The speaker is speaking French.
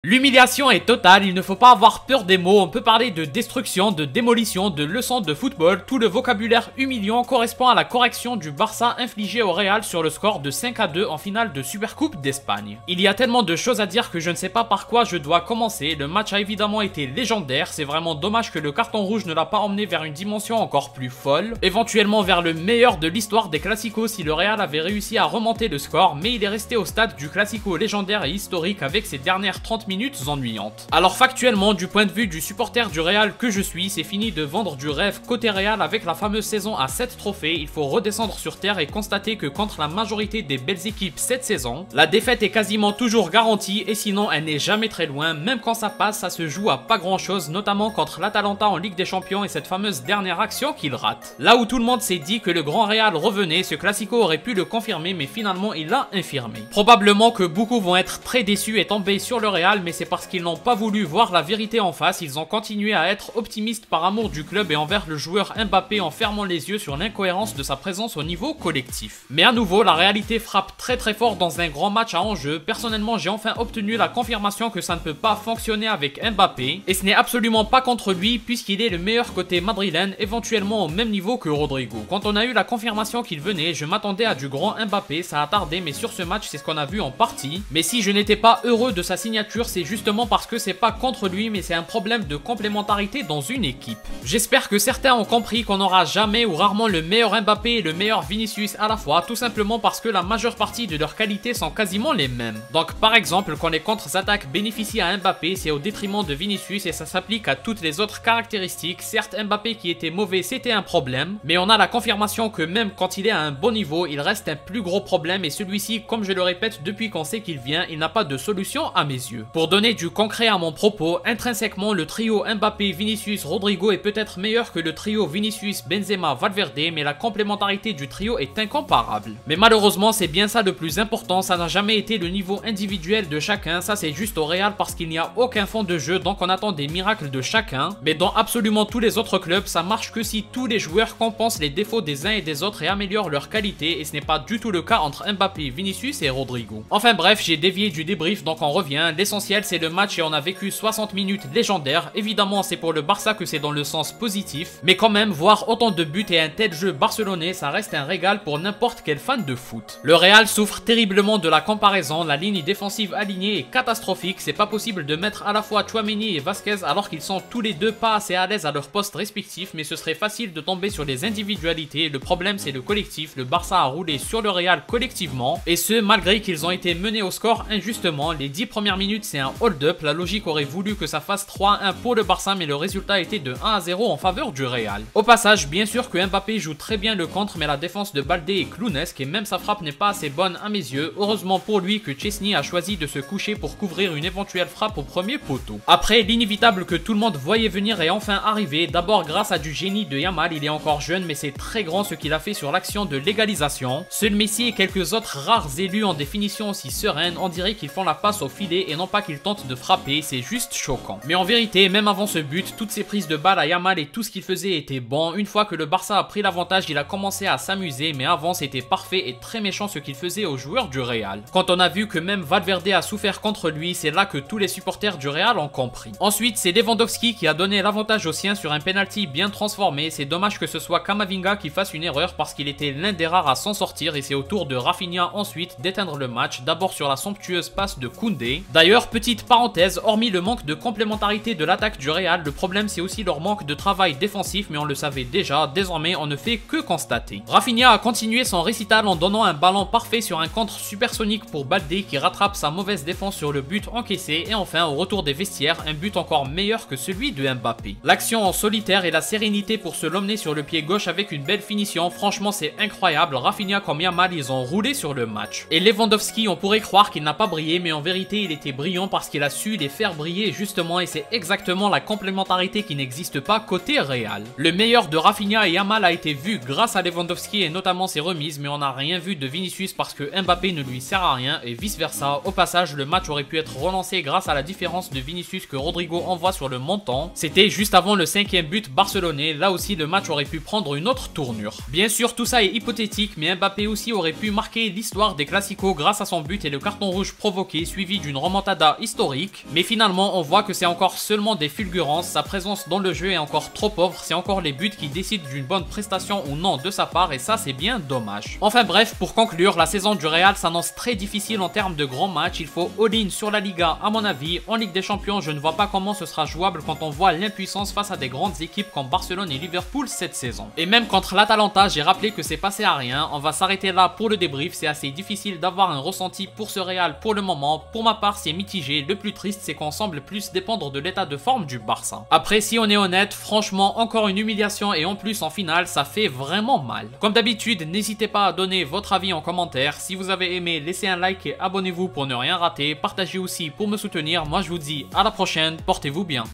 L'humiliation est totale, il ne faut pas avoir peur des mots, on peut parler de destruction, de démolition, de leçons de football, tout le vocabulaire humiliant correspond à la correction du Barça infligée au Real sur le score de 5-2 en finale de Supercoupe d'Espagne. Il y a tellement de choses à dire que je ne sais pas par quoi je dois commencer, le match a évidemment été légendaire, c'est vraiment dommage que le carton rouge ne l'a pas emmené vers une dimension encore plus folle, éventuellement vers le meilleur de l'histoire des Classicos si le Real avait réussi à remonter le score, mais il est resté au stade du Classico légendaire et historique avec ses dernières 30 minutes ennuyantes. Alors factuellement, du point de vue du supporter du Real que je suis, c'est fini de vendre du rêve côté Real avec la fameuse saison à 7 trophées, il faut redescendre sur terre et constater que contre la majorité des belles équipes cette saison, la défaite est quasiment toujours garantie et sinon elle n'est jamais très loin, même quand ça passe, ça se joue à pas grand chose, notamment contre l'Atalanta en Ligue des Champions et cette fameuse dernière action qu'il rate. Là où tout le monde s'est dit que le grand Real revenait, ce Classico aurait pu le confirmer mais finalement il l'a infirmé. Probablement que beaucoup vont être très déçus et tomber sur le Real, mais c'est parce qu'ils n'ont pas voulu voir la vérité en face, ils ont continué à être optimistes par amour du club et envers le joueur Mbappé en fermant les yeux sur l'incohérence de sa présence au niveau collectif. Mais à nouveau, la réalité frappe très fort dans un grand match à enjeu. Personnellement, j'ai enfin obtenu la confirmation que ça ne peut pas fonctionner avec Mbappé, et ce n'est absolument pas contre lui puisqu'il est le meilleur côté madrilène, éventuellement au même niveau que Rodrigo. Quand on a eu la confirmation qu'il venait, je m'attendais à du grand Mbappé, ça a tardé mais sur ce match c'est ce qu'on a vu en partie. Mais si je n'étais pas heureux de sa signature, c'est justement parce que c'est pas contre lui mais c'est un problème de complémentarité dans une équipe. J'espère que certains ont compris qu'on n'aura jamais ou rarement le meilleur Mbappé et le meilleur Vinicius à la fois, tout simplement parce que la majeure partie de leurs qualités sont quasiment les mêmes. Donc par exemple, quand les contre-attaques bénéficient à Mbappé, c'est au détriment de Vinicius et ça s'applique à toutes les autres caractéristiques. Certes, Mbappé qui était mauvais c'était un problème, mais on a la confirmation que même quand il est à un bon niveau, il reste un plus gros problème et celui-ci, comme je le répète depuis qu'on sait qu'il vient, il n'a pas de solution à mes yeux. Pour donner du concret à mon propos, intrinsèquement le trio Mbappé, Vinicius, Rodrigo est peut-être meilleur que le trio Vinicius, Benzema, Valverde, mais la complémentarité du trio est incomparable. Mais malheureusement c'est bien ça le plus important, ça n'a jamais été le niveau individuel de chacun, ça c'est juste au Real parce qu'il n'y a aucun fond de jeu donc on attend des miracles de chacun, mais dans absolument tous les autres clubs ça marche que si tous les joueurs compensent les défauts des uns et des autres et améliorent leur qualité et ce n'est pas du tout le cas entre Mbappé, Vinicius et Rodrigo. Enfin bref, j'ai dévié du débrief donc on revient, l'essentiel c'est le match et on a vécu 60 minutes légendaires, évidemment c'est pour le Barça que c'est dans le sens positif, mais quand même voir autant de buts et un tel jeu barcelonais ça reste un régal pour n'importe quel fan de foot. Le Real souffre terriblement de la comparaison, la ligne défensive alignée est catastrophique, c'est pas possible de mettre à la fois Tchouaméni et Vasquez alors qu'ils sont tous les deux pas assez à l'aise à leur poste respectif, mais ce serait facile de tomber sur les individualités, le problème c'est le collectif, le Barça a roulé sur le Real collectivement, et ce malgré qu'ils ont été menés au score injustement, les 10 premières minutes c'est un hold-up, la logique aurait voulu que ça fasse 3-1 pour le Barça mais le résultat était de 1-0 en faveur du Real. Au passage, bien sûr que Mbappé joue très bien le contre mais la défense de Baldé est clownesque et même sa frappe n'est pas assez bonne à mes yeux, heureusement pour lui que Chesney a choisi de se coucher pour couvrir une éventuelle frappe au premier poteau. Après, l'inévitable que tout le monde voyait venir est enfin arrivé, d'abord grâce à du génie de Yamal, il est encore jeune mais c'est très grand ce qu'il a fait sur l'action de l'égalisation. Seul Messi et quelques autres rares élus en définition aussi sereines, on dirait qu'ils font la passe au filet et non pas qu'ils tentent de frapper, c'est juste choquant. Mais en vérité, même avant ce but, toutes ces prises de balles à Yamal et tout ce qu'il faisait était bon. Une fois que le Barça a pris l'avantage, il a commencé à s'amuser, mais avant c'était parfait et très méchant ce qu'il faisait aux joueurs du Real. Quand on a vu que même Valverde a souffert contre lui, c'est là que tous les supporters du Real ont compris. Ensuite, c'est Lewandowski qui a donné l'avantage aux siens sur un penalty bien transformé. C'est dommage que ce soit Camavinga qui fasse une erreur parce qu'il était l'un des rares à s'en sortir et c'est au tour de Rafinha ensuite d'éteindre le match, d'abord sur la somptueuse passe de Koundé. D'ailleurs, petite parenthèse, hormis le manque de complémentarité de l'attaque du Real, le problème c'est aussi leur manque de travail défensif, mais on le savait déjà, désormais on ne fait que constater. Rafinha a continué son récital en donnant un ballon parfait sur un contre supersonique pour Baldé qui rattrape sa mauvaise défense sur le but encaissé et enfin au retour des vestiaires, un but encore meilleur que celui de Mbappé. L'action en solitaire et la sérénité pour se l'emmener sur le pied gauche avec une belle finition, franchement c'est incroyable, Rafinha comme Yamal ils ont roulé sur le match. Et Lewandowski on pourrait croire qu'il n'a pas brillé mais en vérité il était brillant parce qu'il a su les faire briller justement et c'est exactement la complémentarité qui n'existe pas côté Real. Le meilleur de Rafinha et Yamal a été vu grâce à Lewandowski et notamment ses remises, mais on n'a rien vu de Vinicius parce que Mbappé ne lui sert à rien et vice versa. Au passage, le match aurait pu être relancé grâce à la différence de Vinicius que Rodrigo envoie sur le montant. C'était juste avant le 5e but barcelonais, là aussi le match aurait pu prendre une autre tournure. Bien sûr tout ça est hypothétique mais Mbappé aussi aurait pu marquer l'histoire des Classicos grâce à son but et le carton rouge provoqué suivi d'une remontada résultats historiques, mais finalement on voit que c'est encore seulement des fulgurances, sa présence dans le jeu est encore trop pauvre, c'est encore les buts qui décident d'une bonne prestation ou non de sa part et ça c'est bien dommage. Enfin bref, pour conclure, la saison du Real s'annonce très difficile en termes de grands matchs, il faut all-in sur la Liga à mon avis. En Ligue des Champions, je ne vois pas comment ce sera jouable quand on voit l'impuissance face à des grandes équipes comme Barcelone et Liverpool cette saison. Et même contre l'Atalanta, j'ai rappelé que c'est passé à rien, on va s'arrêter là pour le débrief, c'est assez difficile d'avoir un ressenti pour ce Real pour le moment, pour ma part c'est mitigé, le plus triste c'est qu'on semble plus dépendre de l'état de forme du Barça. Après si on est honnête, franchement encore une humiliation et en plus en finale ça fait vraiment mal. Comme d'habitude, n'hésitez pas à donner votre avis en commentaire, si vous avez aimé laissez un like et abonnez-vous pour ne rien rater, partagez aussi pour me soutenir, moi je vous dis à la prochaine, portez-vous bien.